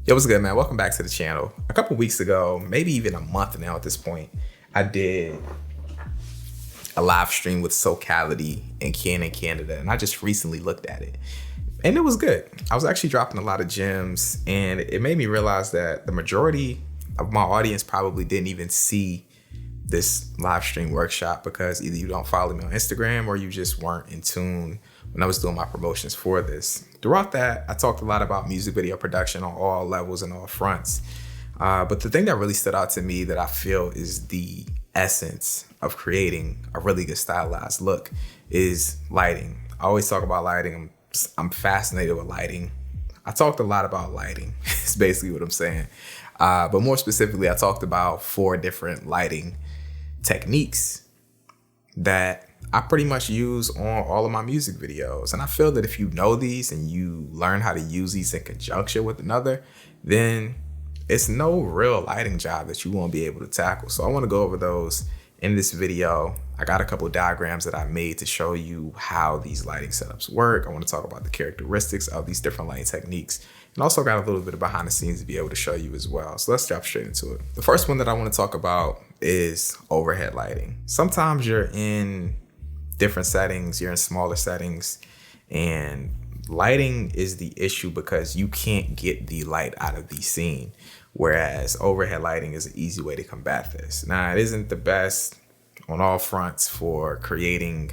Yo, what's good, man? Welcome back to the channel. A couple weeks ago, maybe even a month now at this point, I did a live stream with SoCality in Canada, and I just recently looked at it. And it was good. I was actually dropping a lot of gems, and it made me realize that the majority of my audience probably didn't even see this live stream workshop because either you don't follow me on Instagram or you just weren't in tune when I was doing my promotions for this. Throughout that, I talked a lot about music video production on all levels and all fronts. But the thing that really stood out to me that I feel is the essence of creating a really good stylized look is lighting. I always talk about lighting. I'm fascinated with lighting. I talked a lot about lighting. It's basically what I'm saying. But more specifically, I talked about 4 different lighting techniques that I pretty much use on all of my music videos. And I feel that if you know these and you learn how to use these in conjunction with another, then it's no real lighting job that you won't be able to tackle. So I want to go over those in this video. I got a couple diagrams that I made to show you how these lighting setups work. I want to talk about the characteristics of these different lighting techniques, and also got a little bit of behind the scenes to be able to show you as well. So let's jump straight into it. The first one that I want to talk about is overhead lighting. Sometimes you're in different settings, you're in smaller settings, and lighting is the issue because you can't get the light out of the scene. Whereas overhead lighting is an easy way to combat this. Now, it isn't the best on all fronts for creating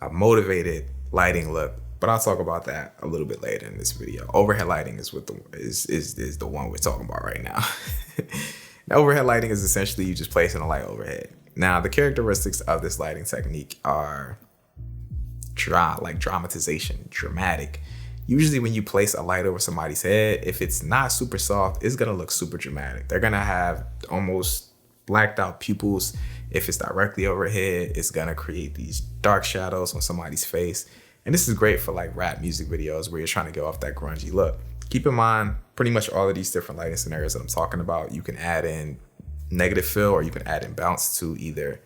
a motivated lighting look, but I'll talk about that a little bit later in this video. Overhead lighting is what is the one we're talking about right now. Now, overhead lighting is essentially you just placing a light overhead. Now, the characteristics of this lighting technique are dramatization, dramatic. Usually when you place a light over somebody's head, if it's not super soft, it's gonna look super dramatic. They're gonna have almost blacked out pupils. If it's directly overhead, it's gonna create these dark shadows on somebody's face. And this is great for like rap music videos where you're trying to go off that grungy look. Keep in mind, pretty much all of these different lighting scenarios that I'm talking about, you can add in negative fill or you can add in bounce to either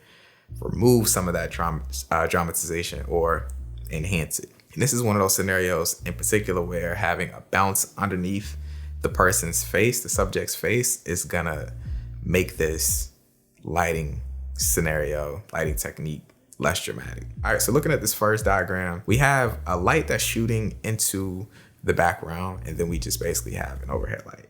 remove some of that dramatization or enhance it. And this is one of those scenarios in particular where having a bounce underneath the person's face, the subject's face, is gonna make this lighting scenario, lighting technique less dramatic. All right, so looking at this first diagram, we have a light that's shooting into the background, and then we just basically have an overhead light.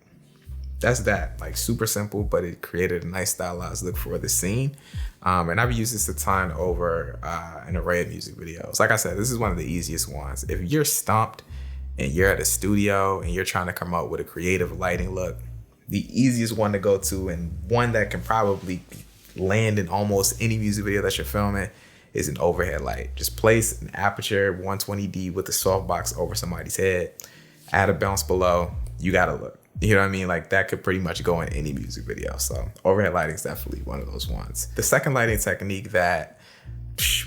That's that, like super simple, but it created a nice stylized look for the scene. And I've used this a ton over an array of music videos. Like I said, this is one of the easiest ones. If you're stumped and you're at a studio and you're trying to come up with a creative lighting look, the easiest one to go to and one that can probably land in almost any music video that you're filming is an overhead light. Just place an aperture 120D with a softbox over somebody's head, add a bounce below, you got a look. You know what I mean? Like that could pretty much go in any music video. So overhead lighting is definitely one of those ones. The second lighting technique that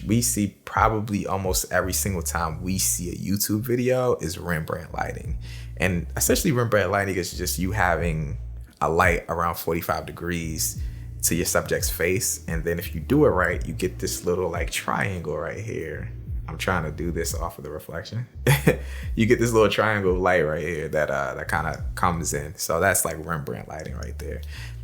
we see probably almost every single time we see a YouTube video is Rembrandt lighting. And essentially Rembrandt lighting is just you having a light around 45 degrees to your subject's face. And then if you do it right, you get this little like triangle right here. I'm trying to do this off of the reflection. You get this little triangle of light right here that kind of comes in. So that's like Rembrandt lighting right there.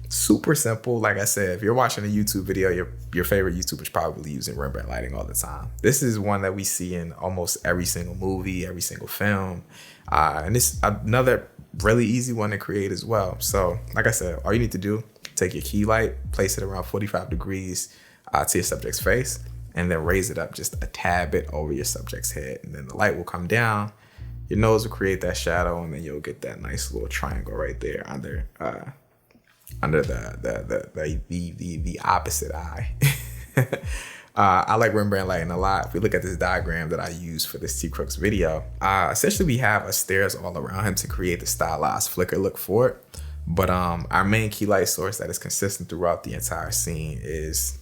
Super simple. Like I said, if you're watching a YouTube video, your favorite YouTuber's probably using Rembrandt lighting all the time. This is one that we see in almost every single movie, every single film. And it's another really easy one to create as well. So like I said, all you need to do, take your key light, place it around 45 degrees to your subject's face, and then raise it up just a tad bit over your subject's head. And then the light will come down, your nose will create that shadow, and then you'll get that nice little triangle right there under the opposite eye. I like Rembrandt lighting a lot. If we look at this diagram that I use for this T Crooks video, essentially we have a stairs all around him to create the stylized flicker look for it. But our main key light source that is consistent throughout the entire scene is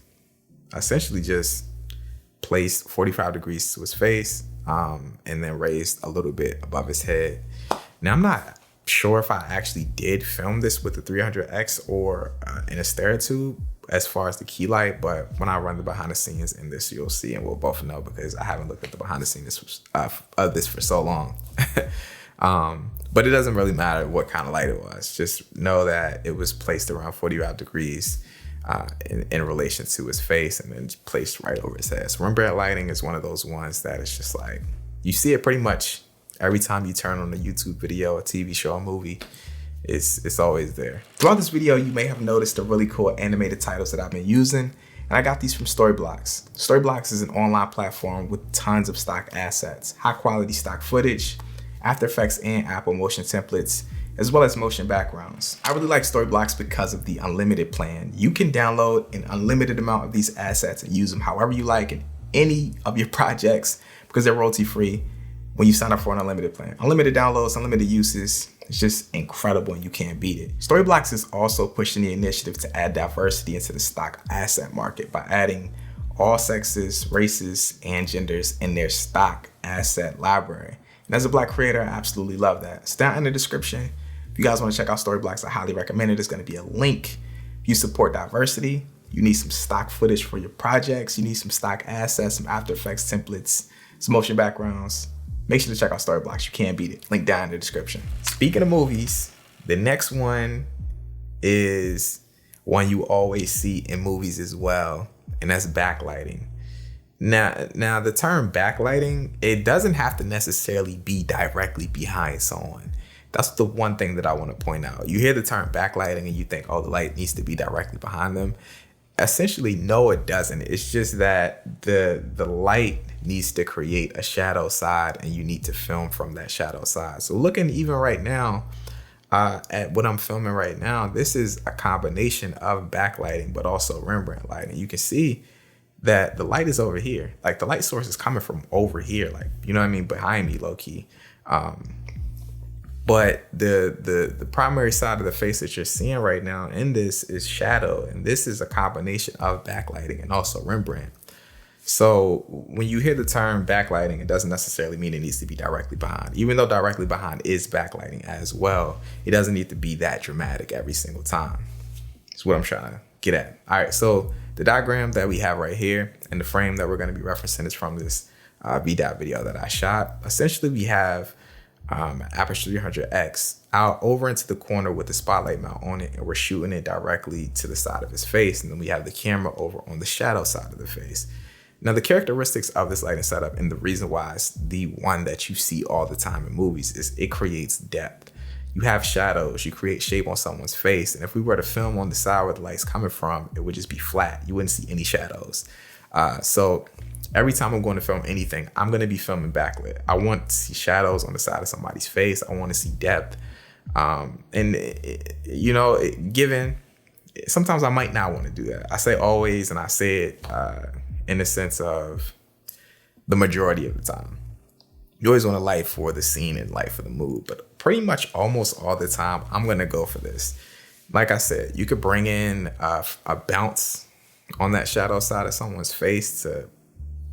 essentially just placed 45 degrees to his face and then raised a little bit above his head. Now, I'm not sure if I actually did film this with the 300X or in a Stereotube as far as the key light, but when I run the behind the scenes in this, you'll see and we'll both know because I haven't looked at the behind the scenes of this for so long. But it doesn't really matter what kind of light it was. Just know that it was placed around 45 degrees in relation to his face and then placed right over his head. So Rembrandt lighting is one of those ones that is just like, you see it pretty much every time you turn on a YouTube video, a TV show, a movie. It's always there. Throughout this video, you may have noticed the really cool animated titles that I've been using. And I got these from Storyblocks. Storyblocks is an online platform with tons of stock assets, high quality stock footage, After Effects and Apple motion templates, as well as motion backgrounds. I really like Storyblocks because of the unlimited plan. You can download an unlimited amount of these assets and use them however you like in any of your projects because they're royalty free when you sign up for an unlimited plan. Unlimited downloads, unlimited uses. It's just incredible and you can't beat it. Storyblocks is also pushing the initiative to add diversity into the stock asset market by adding all sexes, races, and genders in their stock asset library. And as a Black creator, I absolutely love that. It's down in the description. If you guys want to check out Storyblocks, I highly recommend it. There's going to be a link. If you support diversity, you need some stock footage for your projects, you need some stock assets, some After Effects templates, some motion backgrounds, make sure to check out Storyblocks. You can't beat it. Link down in the description. Speaking of movies, the next one is one you always see in movies as well, and that's backlighting. Now the term backlighting, it doesn't have to necessarily be directly behind someone. That's the one thing that I want to point out. You hear the term backlighting and you think, oh, the light needs to be directly behind them. Essentially, no, it doesn't. It's just that the light needs to create a shadow side and you need to film from that shadow side. So looking even right now at what I'm filming right now, this is a combination of backlighting, but also Rembrandt lighting. You can see that the light is over here. Like the light source is coming from over here, like, you know what I mean, behind me, low key. But the primary side of the face that you're seeing right now in this is shadow. And this is a combination of backlighting and also Rembrandt. So when you hear the term backlighting, it doesn't necessarily mean it needs to be directly behind. Even though directly behind is backlighting as well, it doesn't need to be that dramatic every single time. That's what I'm trying to get at. All right, so the diagram that we have right here and the frame that we're going to be referencing is from this VDOT video that I shot. Essentially, we have aperture 300X out over into the corner with the spotlight mount on it, and we're shooting it directly to the side of his face. And then we have the camera over on the shadow side of the face. Now, the characteristics of this lighting setup and the reason why it's the one that you see all the time in movies is it creates depth. You have shadows, you create shape on someone's face. And if we were to film on the side where the light's coming from, it would just be flat. You wouldn't see any shadows. So every time I'm going to film anything, I'm going to be filming backlit. I want to see shadows on the side of somebody's face. I want to see depth. Given, sometimes I might not want to do that. I say always, and I say it in the sense of the majority of the time. You always want to light for the scene and light for the mood, but pretty much almost all the time, I'm going to go for this. Like I said, you could bring in a bounce on that shadow side of someone's face to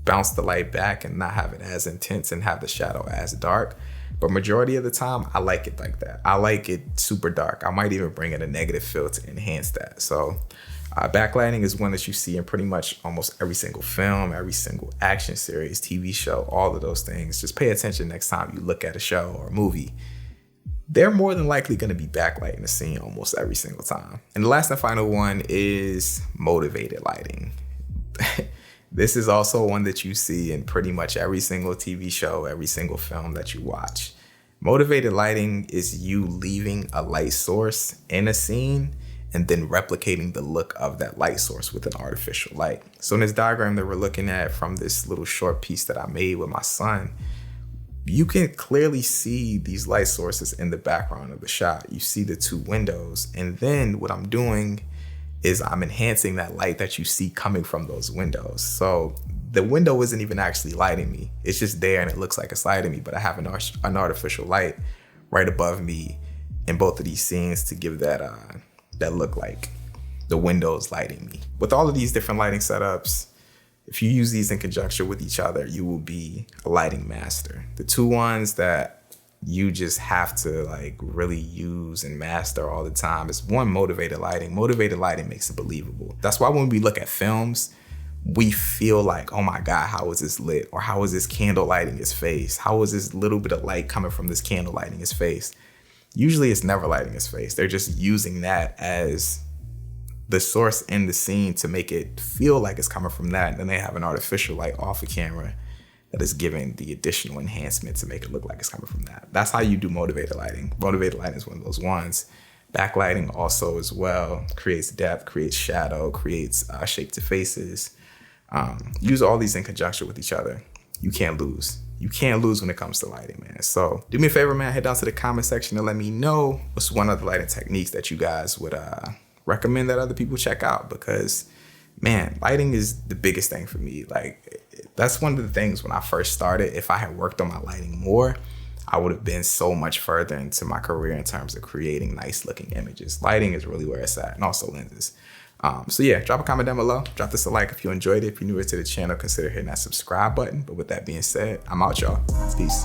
bounce the light back and not have it as intense and have the shadow as dark. But majority of the time, I like it like that. I like it super dark. I might even bring in a negative fill to enhance that. So backlighting is one that you see in pretty much almost every single film, every single action series, TV show, all of those things. Just pay attention next time you look at a show or a movie. They're more than likely going to be backlighting the scene almost every single time. And the last and final one is motivated lighting. This is also one that you see in pretty much every single TV show, every single film that you watch. Motivated lighting is you leaving a light source in a scene and then replicating the look of that light source with an artificial light. So in this diagram that we're looking at from this little short piece that I made with my son, you can clearly see these light sources in the background of the shot. You see the two windows. And then what I'm doing is I'm enhancing that light that you see coming from those windows. So the window isn't even actually lighting me. It's just there and it looks like it's lighting me, but I have an artificial light right above me in both of these scenes to give that look like the windows lighting me. With all of these different lighting setups, if you use these in conjunction with each other, you will be a lighting master. The two ones that you just have to like really use and master all the time is one, motivated lighting. Motivated lighting makes it believable. That's why when we look at films, we feel like, oh my God, how is this lit? Or how is this candle lighting his face? How is this little bit of light coming from this candle lighting his face? Usually it's never lighting his face. They're just using that as the source in the scene to make it feel like it's coming from that. And then they have an artificial light off the camera that is giving the additional enhancement to make it look like it's coming from that. That's how you do motivated lighting. Motivated lighting is one of those ones. Backlighting also as well creates depth, creates shadow, creates shape to faces. Use all these in conjunction with each other. You can't lose. You can't lose when it comes to lighting, man. So do me a favor, man. Head down to the comment section and let me know what's one of the lighting techniques that you guys would recommend that other people check out, because man, lighting is the biggest thing for me. Like, that's one of the things when I first started. If I had worked on my lighting more, I would have been so much further into my career in terms of creating nice looking images. Lighting is really where it's at, and also lenses. So yeah, drop a comment down below. Drop this a like if you enjoyed it. If you're newer to the channel, consider hitting that subscribe button. But with that being said, I'm out, y'all. Peace.